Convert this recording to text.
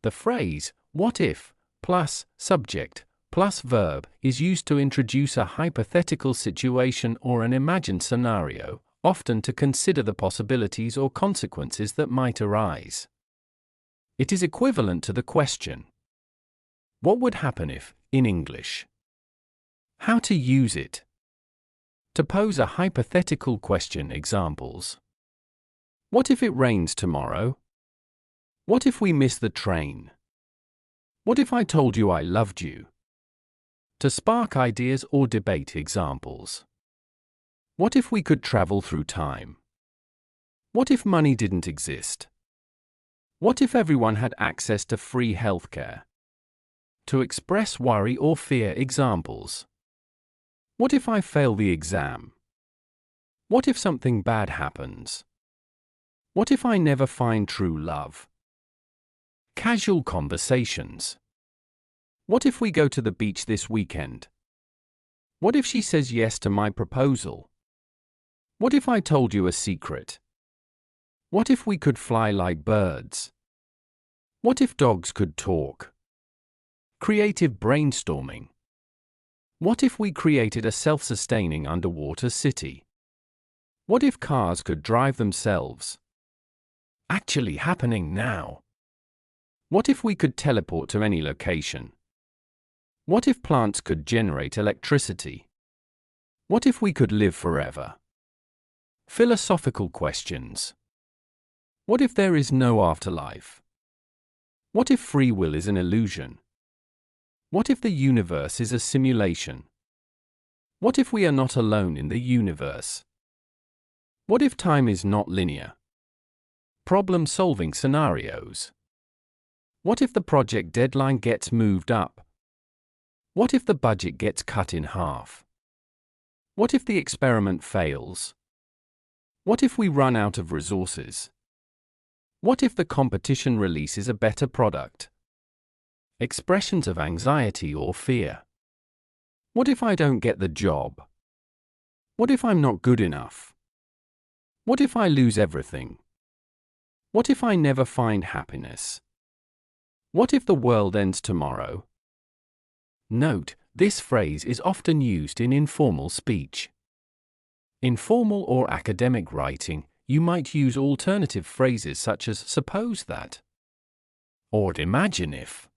The phrase, what if, plus subject, plus verb is used to introduce a hypothetical situation or an imagined scenario, often to consider the possibilities or consequences that might arise. It is equivalent to the question, what would happen if, in English? How to use it. To pose a hypothetical question. Examples. What if it rains tomorrow? What if we miss the train? What if I told you I loved you? To spark ideas or debate. Examples. What if we could travel through time? What if money didn't exist? What if everyone had access to free healthcare? To express worry or fear. Examples. What if I fail the exam? What if something bad happens? What if I never find true love? Casual conversations. What if we go to the beach this weekend? What if she says yes to my proposal? What if I told you a secret? What if we could fly like birds? What if dogs could talk? Creative brainstorming. What if we created a self-sustaining underwater city? What if cars could drive themselves? Actually happening now. What if we could teleport to any location? What if plants could generate electricity? What if we could live forever? Philosophical questions. What if there is no afterlife? What if free will is an illusion? What if the universe is a simulation? What if we are not alone in the universe? What if time is not linear? Problem-solving scenarios. What if the project deadline gets moved up? What if the budget gets cut in half? What if the experiment fails? What if we run out of resources? What if the competition releases a better product? Expressions of anxiety or fear. What if I don't get the job? What if I'm not good enough? What if I lose everything? What if I never find happiness? What if the world ends tomorrow? Note, this phrase is often used in informal speech. In formal or academic writing, you might use alternative phrases such as suppose that or imagine if.